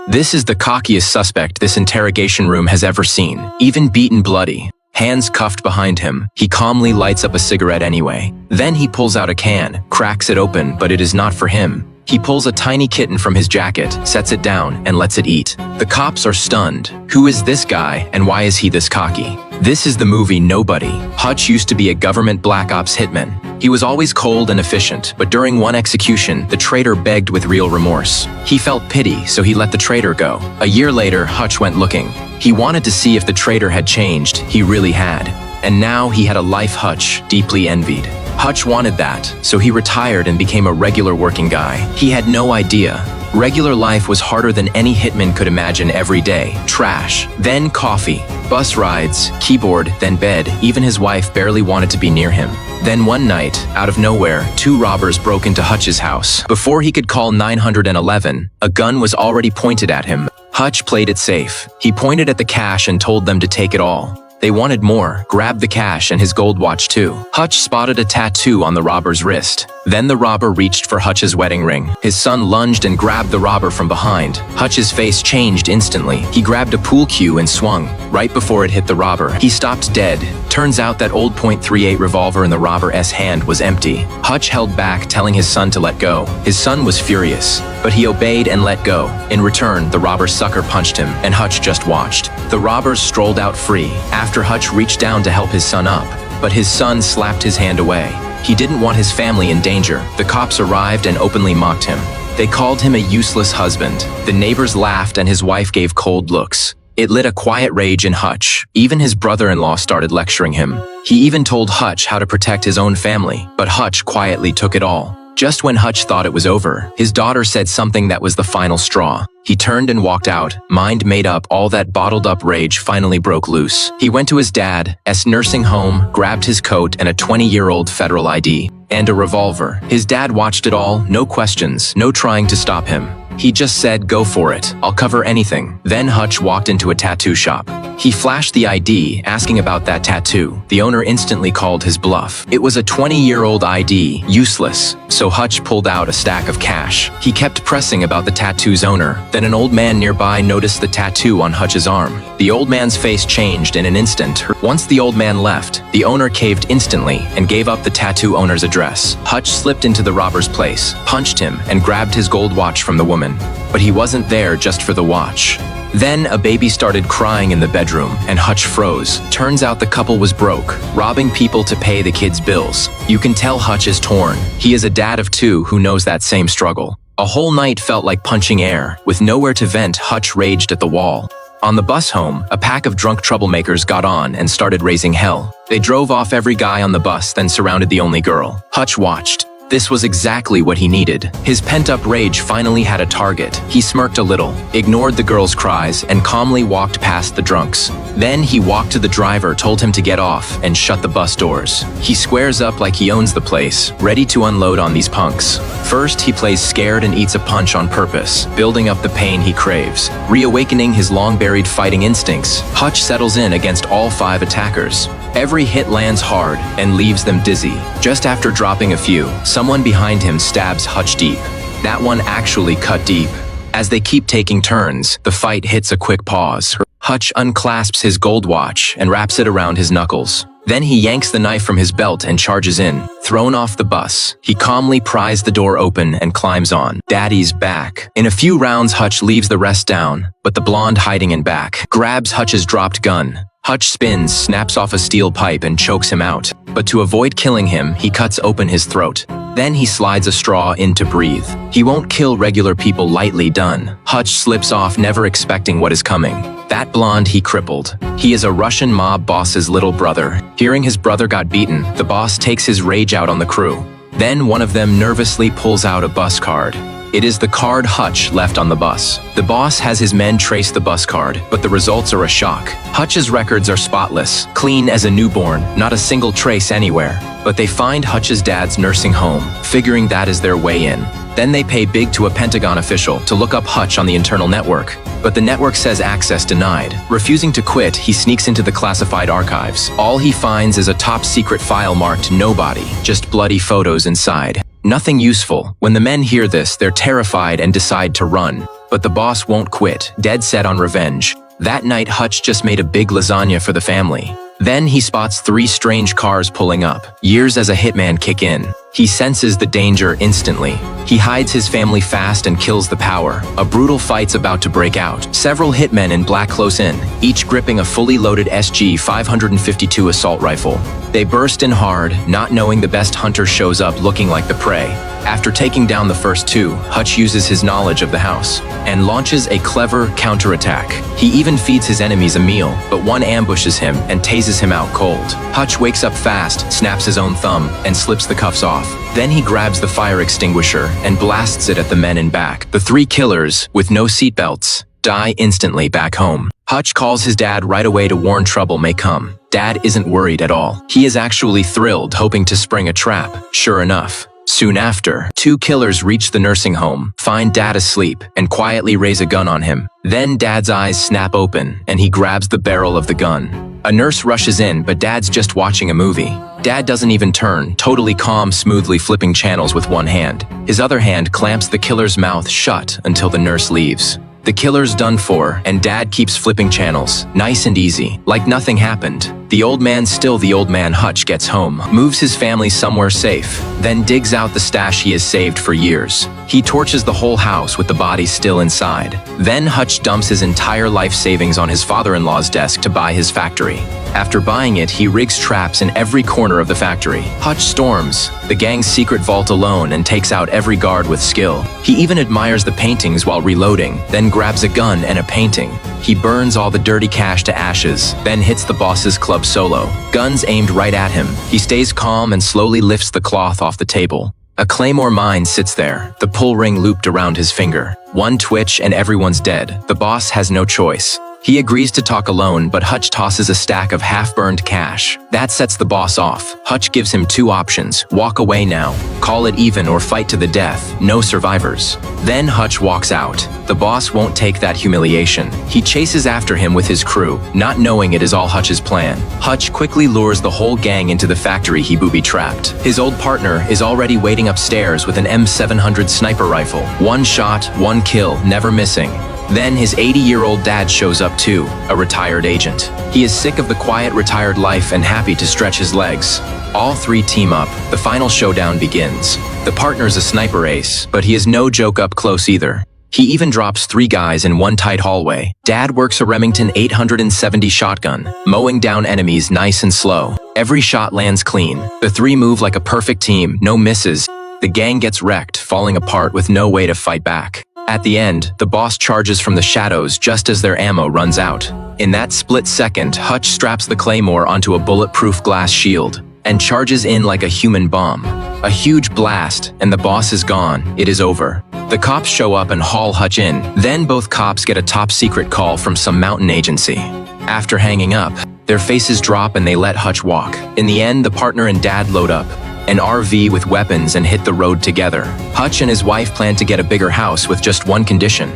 This is the cockiest suspect this interrogation room has ever seen, even beaten bloody. Hands cuffed behind him, he calmly lights up a cigarette anyway. Then he pulls out a can, cracks it open, but it is not for him. He pulls a tiny kitten from his jacket, sets it down, and lets it eat. The cops are stunned. Who is this guy, and why is he this cocky? This is the movie Nobody. Hutch used to be a government black ops hitman. He was always cold and efficient, but during one execution, the traitor begged with real remorse. He felt pity, so he let the traitor go. A year later, Hutch went looking. He wanted to see if the traitor had changed. He really had. And now he had a life Hutch deeply envied. Hutch wanted that, so he retired and became a regular working guy. He had no idea. Regular life was harder than any hitman could imagine every day. Trash, then coffee, bus rides, keyboard, then bed. Even his wife barely wanted to be near him. Then one night, out of nowhere, 2 robbers broke into Hutch's house. Before he could call 911, a gun was already pointed at him. Hutch played it safe. He pointed at the cash and told them to take it all. They wanted more, grabbed the cash and his gold watch too. Hutch spotted a tattoo on the robber's wrist. Then the robber reached for Hutch's wedding ring. His son lunged and grabbed the robber from behind. Hutch's face changed instantly. He grabbed a pool cue and swung. Right before it hit the robber, he stopped dead. Turns out that old .38 revolver in the robber's hand was empty. Hutch held back, telling his son to let go. His son was furious, but he obeyed and let go. In return, the robber sucker punched him, and Hutch just watched. The robbers strolled out free. After Hutch reached down to help his son up, but his son slapped his hand away. He didn't want his family in danger. The cops arrived and openly mocked him. They called him a useless husband. The neighbors laughed and his wife gave cold looks. It lit a quiet rage in Hutch. Even his brother-in-law started lecturing him. He even told Hutch how to protect his own family, but Hutch quietly took it all. Just when Hutch thought it was over, his daughter said something that was the final straw. He turned and walked out, mind made up. All that bottled-up rage finally broke loose. He went to his dad's nursing home, grabbed his coat and a 20-year-old federal ID, and a revolver. His dad watched it all, no questions, no trying to stop him. He just said, "Go for it, I'll cover anything." Then Hutch walked into a tattoo shop. He flashed the ID, asking about that tattoo. The owner instantly called his bluff. It was a 20-year-old ID, useless, so Hutch pulled out a stack of cash. He kept pressing about the tattoo's owner. Then an old man nearby noticed the tattoo on Hutch's arm. The old man's face changed in an instant. Once the old man left, the owner caved instantly and gave up the tattoo owner's address. Hutch slipped into the robber's place, punched him, and grabbed his gold watch from the woman. But he wasn't there just for the watch. Then a baby started crying in the bedroom, and Hutch froze. Turns out the couple was broke, robbing people to pay the kids' bills. You can tell Hutch is torn. He is a dad of 2 who knows that same struggle. A whole night felt like punching air. With nowhere to vent, Hutch raged at the wall. On the bus home, a pack of drunk troublemakers got on and started raising hell. They drove off every guy on the bus, then surrounded the only girl. Hutch watched. This was exactly what he needed. His pent-up rage finally had a target. He smirked a little, ignored the girl's cries, and calmly walked past the drunks. Then he walked to the driver, told him to get off, and shut the bus doors. He squares up like he owns the place, ready to unload on these punks. First, he plays scared and eats a punch on purpose, building up the pain he craves. Reawakening his long-buried fighting instincts, Hutch settles in against all 5 attackers. Every hit lands hard and leaves them dizzy. Just after dropping a few, someone behind him stabs Hutch deep. That one actually cut deep. As they keep taking turns, the fight hits a quick pause. Hutch unclasps his gold watch and wraps it around his knuckles. Then he yanks the knife from his belt and charges in. Thrown off the bus, he calmly pries the door open and climbs on. Daddy's back. In a few rounds, Hutch leaves the rest down, but the blonde hiding in back grabs Hutch's dropped gun. Hutch spins, snaps off a steel pipe, and chokes him out. But to avoid killing him, he cuts open his throat. Then he slides a straw in to breathe. He won't kill regular people lightly done. Hutch slips off, never expecting what is coming. That blonde he crippled. He is a Russian mob boss's little brother. Hearing his brother got beaten, the boss takes his rage out on the crew. Then one of them nervously pulls out a bus card. It is the card Hutch left on the bus. The boss has his men trace the bus card, but the results are a shock. Hutch's records are spotless, clean as a newborn, not a single trace anywhere. But they find Hutch's dad's nursing home, figuring that is their way in. Then they pay big to a Pentagon official to look up Hutch on the internal network. But the network says access denied. Refusing to quit, he sneaks into the classified archives. All he finds is a top-secret file marked Nobody, just bloody photos inside. Nothing useful. When the men hear this, they're terrified and decide to run. But the boss won't quit, dead set on revenge. That night, Hutch just made a big lasagna for the family. Then he spots 3 strange cars pulling up. Years as a hitman kick in. He senses the danger instantly. He hides his family fast and kills the power. A brutal fight's about to break out. Several hitmen in black close in, each gripping a fully loaded SG-552 assault rifle. They burst in hard, not knowing the best hunter shows up looking like the prey. After taking down the first 2, Hutch uses his knowledge of the house and launches a clever counterattack. He even feeds his enemies a meal, but one ambushes him and tases him out cold. Hutch wakes up fast, snaps his own thumb, and slips the cuffs off. Then he grabs the fire extinguisher and blasts it at the men in back. The 3 killers, with no seatbelts, die instantly back home. Hutch calls his dad right away to warn trouble may come. Dad isn't worried at all. He is actually thrilled, hoping to spring a trap. Sure enough, soon after, 2 killers reach the nursing home, find Dad asleep, and quietly raise a gun on him. Then Dad's eyes snap open, and he grabs the barrel of the gun. A nurse rushes in, but Dad's just watching a movie. Dad doesn't even turn, totally calm, smoothly flipping channels with one hand. His other hand clamps the killer's mouth shut until the nurse leaves. The killer's done for, and Dad keeps flipping channels, nice and easy, like nothing happened. The old man, still the old man. Hutch gets home, moves his family somewhere safe, then digs out the stash he has saved for years. He torches the whole house with the body still inside. Then Hutch dumps his entire life savings on his father-in-law's desk to buy his factory. After buying it, he rigs traps in every corner of the factory. Hutch storms the gang's secret vault alone and takes out every guard with skill. He even admires the paintings while reloading, then grabs a gun and a painting. He burns all the dirty cash to ashes, then hits the boss's club solo. Guns aimed right at him. He stays calm and slowly lifts the cloth off the table. A claymore mine sits there, the pull ring looped around his finger. One twitch and everyone's dead. The boss has no choice. He agrees to talk alone, but Hutch tosses a stack of half-burned cash. That sets the boss off. Hutch gives him 2 options. Walk away now, call it even, or fight to the death. No survivors. Then Hutch walks out. The boss won't take that humiliation. He chases after him with his crew, not knowing it is all Hutch's plan. Hutch quickly lures the whole gang into the factory he booby-trapped. His old partner is already waiting upstairs with an M700 sniper rifle. 1 shot, 1 kill, never missing. Then his 80-year-old dad shows up too, a retired agent. He is sick of the quiet retired life and happy to stretch his legs. All 3 team up. The final showdown begins. The partner's a sniper ace, but he is no joke up close either. He even drops 3 guys in one tight hallway. Dad works a Remington 870 shotgun, mowing down enemies nice and slow. Every shot lands clean. The 3 move like a perfect team, no misses. The gang gets wrecked, falling apart with no way to fight back. At the end, the boss charges from the shadows just as their ammo runs out. In that split second, Hutch straps the claymore onto a bulletproof glass shield and charges in like a human bomb. A huge blast, and the boss is gone. It is over. The cops show up and haul Hutch in. Then both cops get a top-secret call from some mountain agency. After hanging up, their faces drop and they let Hutch walk. In the end, the partner and dad load up an RV with weapons and hit the road together. Hutch and his wife plan to get a bigger house with just one condition.